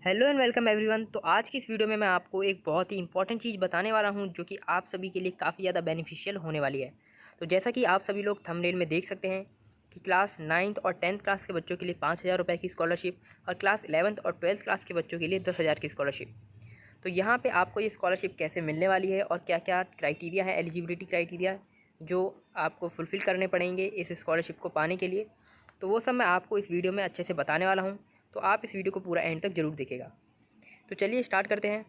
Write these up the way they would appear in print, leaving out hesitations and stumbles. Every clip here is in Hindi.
Hello and welcome everyone. तो आज की इस वीडियो में मैं आपको एक बहुत ही इंपॉर्टेंट चीज़ बताने वाला हूं जो कि आप सभी के लिए काफ़ी ज़्यादा बेनिफिशियल होने वाली है। तो जैसा कि आप सभी लोग थंबनेल में देख सकते हैं कि क्लास 9th और 10th क्लास के बच्चों के लिए 5,000 रुपये की स्कॉलरशिप और क्लास 11th और 12th क्लास के बच्चों के लिए 10,000 की स्कॉलरशिप। तो यहाँ पर आपको ये स्कॉलरशिप कैसे मिलने वाली है और क्या क्या क्राइटेरिया है, एलिजिबिलिटी क्राइटेरिया जो आपको फुलफ़िल करने पड़ेंगे इस स्कॉलरशिप को पाने के लिए, तो वो सब मैं आपको इस वीडियो में अच्छे से बताने वाला हूँ। तो आप इस वीडियो को पूरा एंड तक ज़रूर देखिएगा। तो चलिए स्टार्ट करते हैं।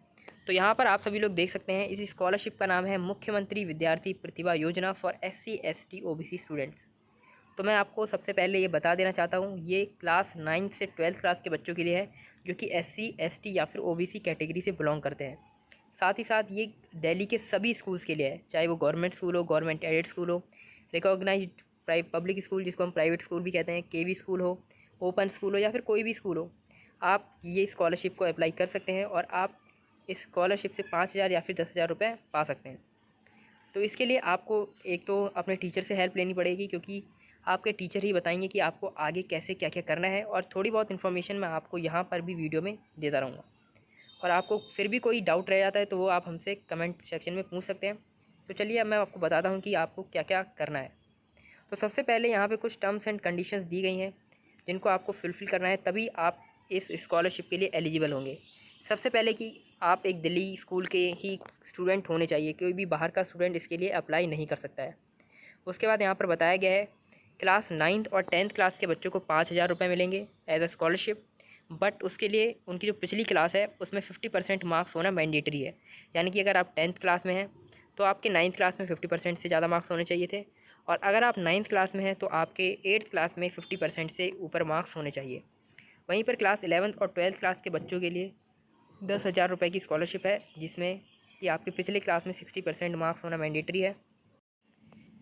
तो यहाँ पर आप सभी लोग देख सकते हैं इस स्कॉलरशिप का नाम है मुख्यमंत्री विद्यार्थी प्रतिभा योजना for SC ST OBC students. तो मैं आपको सबसे पहले ये बता देना चाहता हूँ, ये क्लास 9 से 12th क्लास के बच्चों के लिए है जो कि SC ST या फिर OBC कैटेगरी से बिलोंग करते हैं। साथ ही साथ ये दिल्ली के सभी स्कूल्स के लिए है, चाहे वो गवर्नमेंट स्कूल हो, गवर्नमेंट एडेड स्कूल हो, रिकॉग्नाइज्ड पब्लिक स्कूल जिसको हम प्राइवेट स्कूल भी कहते हैं, KV स्कूल हो, ओपन स्कूल हो या फिर कोई भी स्कूल हो, आप ये स्कॉलरशिप को अप्लाई कर सकते हैं और आप इस स्कॉलरशिप से 5,000 या फिर 10,000 रुपये पा सकते हैं। तो इसके लिए आपको एक तो अपने टीचर से हेल्प लेनी पड़ेगी, क्योंकि आपके टीचर ही बताएंगे कि आपको आगे कैसे क्या क्या करना है, और थोड़ी बहुत इन्फॉर्मेशन मैं आपको यहाँ पर भी वीडियो में देता रहूँगा। और आपको फिर भी कोई डाउट रह जाता है तो वो आप हमसे कमेंट सेक्शन में पूछ सकते हैं। तो चलिए अब मैं आपको बताता हूँ कि आपको क्या क्या करना है। तो सबसे पहले यहाँ पे कुछ टर्म्स एंड कंडीशंस दी गई हैं जिनको आपको फुलफ़िल करना है, तभी आप इस स्कॉलरशिप के लिए एलिजिबल होंगे। सबसे पहले कि आप एक दिल्ली स्कूल के ही स्टूडेंट होने चाहिए, कोई भी बाहर का स्टूडेंट इसके लिए अप्लाई नहीं कर सकता है। उसके बाद यहाँ पर बताया गया है क्लास 9th और 10th क्लास के बच्चों को 5,000 रुपये मिलेंगे एज अ स्कॉलरशिप, बट उसके लिए उनकी जो पिछली क्लास है उसमें 50% मार्क्स होना मैंडेटरी है। यानी कि अगर आप 10th क्लास में हैं तो आपके 9th क्लास में 50% से ज़्यादा मार्क्स होने चाहिए थे, और अगर आप 9th क्लास में हैं तो आपके 8th क्लास में 50% से ऊपर मार्क्स होने चाहिए। वहीं पर क्लास 11th और 12th क्लास के बच्चों के लिए 10,000 रुपये की स्कॉलरशिप है, जिसमें कि आपके पिछले क्लास में 60% मार्क्स होना मैंडेटरी है।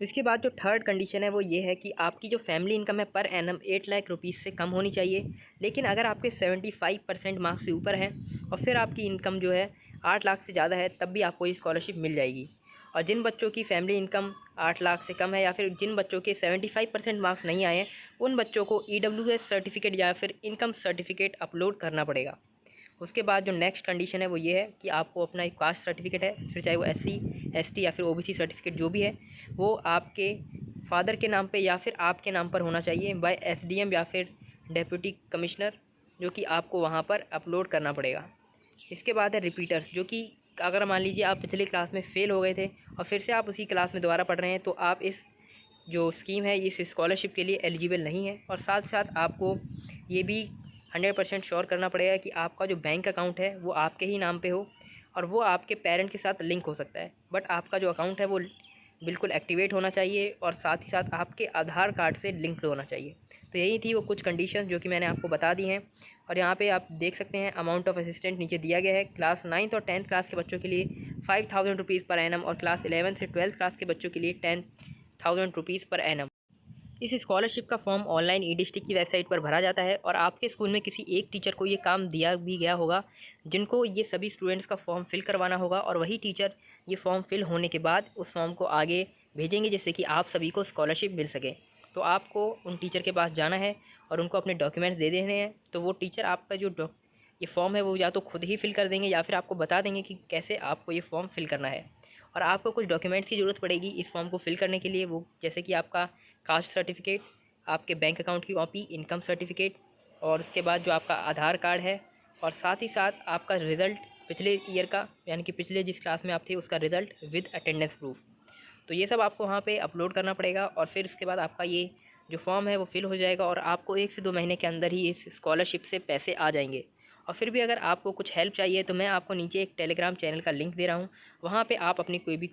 इसके बाद जो थर्ड कंडीशन है वो ये है कि आपकी जो फैमिली इनकम है पर एनम 8 लाख रुपीज़ से कम होनी चाहिए। लेकिन अगर आपके 75% मार्क्स से ऊपर हैं और फिर आपकी इनकम जो है 8 लाख से ज़्यादा है, तब भी आपको ये स्कॉलरशिप मिल जाएगी। और जिन बच्चों की फैमिली इनकम 8 लाख से कम है या फिर जिन बच्चों के 75% मार्क्स नहीं आए हैं, उन बच्चों को EWS सर्टिफिकेट या फिर इनकम सर्टिफिकेट अपलोड करना पड़ेगा। उसके बाद जो नेक्स्ट कंडीशन है वो ये है कि आपको अपना एक कास्ट सर्टिफिकेट है, फिर चाहे वो SC ST या फिर OBC सर्टिफिकेट जो भी है, वो आपके फादर के नाम पे या फिर आपके नाम पर होना चाहिए बाय SDM या फिर डेप्यूटी कमिश्नर, जो कि आपको वहाँ पर अपलोड करना पड़ेगा। इसके बाद है रिपीटर्स, जो कि अगर मान लीजिए आप पिछली क्लास में फ़ेल हो गए थे और फिर से आप उसी क्लास में दोबारा पढ़ रहे हैं, तो आप इस जो स्कीम है इस स्कॉलरशिप के लिए एलिजिबल नहीं है। और साथ साथ आपको ये भी 100% श्योर करना पड़ेगा कि आपका जो बैंक अकाउंट है वो आपके ही नाम पे हो, और वो आपके पेरेंट के साथ लिंक हो सकता है, बट आपका जो अकाउंट है वो बिल्कुल एक्टिवेट होना चाहिए और साथ ही साथ आपके आधार कार्ड से लिंक्ड होना चाहिए। तो यही थी वो कुछ कंडीशंस जो कि मैंने आपको बता दी हैं। और यहाँ पे आप देख सकते हैं अमाउंट ऑफ असिस्टेंट नीचे दिया गया है। क्लास 9th और 10th क्लास के बच्चों के लिए 5,000 रुपीज़ पर एनम और क्लास 11 से 12th क्लास के बच्चों के लिए 10,000 रुपीज़ पर एनम। इस स्कॉलरशिप का फॉर्म ऑनलाइन ई-डिस्ट्रिक्ट की वेबसाइट पर भरा जाता है, और आपके स्कूल में किसी एक टीचर को ये काम दिया भी गया होगा जिनको ये सभी स्टूडेंट्स का फॉर्म फिल करवाना होगा, और वही टीचर ये फॉर्म फिल होने के बाद उस फॉर्म को आगे भेजेंगे जिससे कि आप सभी को स्कॉलरशिप मिल सके। तो आपको उन टीचर के पास जाना है और उनको अपने डॉक्यूमेंट्स दे देने हैं। तो वो टीचर आपका जो ये फॉर्म है वो या तो खुद ही फिल कर देंगे या फिर आपको बता देंगे कि कैसे आपको ये फॉर्म फिल करना है। और आपको कुछ डॉक्यूमेंट्स की ज़रूरत पड़ेगी इस फॉर्म को फिल करने के लिए, वो जैसे कि आपका कास्ट सर्टिफिकेट, आपके बैंक अकाउंट की कॉपी, इनकम सर्टिफिकेट, और उसके बाद जो आपका आधार कार्ड है, और साथ ही साथ आपका रिज़ल्ट पिछले ईयर का, यानी कि पिछले जिस क्लास में आप थे उसका रिज़ल्ट विद अटेंडेंस प्रूफ। तो ये सब आपको वहाँ पे अपलोड करना पड़ेगा, और फिर उसके बाद आपका ये जो फॉर्म है वो फिल हो जाएगा, और आपको 1 से 2 महीने के अंदर ही इस स्कॉलरशिप से पैसे आ जाएंगे। और फिर भी अगर आपको कुछ हेल्प चाहिए तो मैं आपको नीचे एक टेलीग्राम चैनल का लिंक दे रहा हूँ, वहाँ पे आप अपनी कोई भी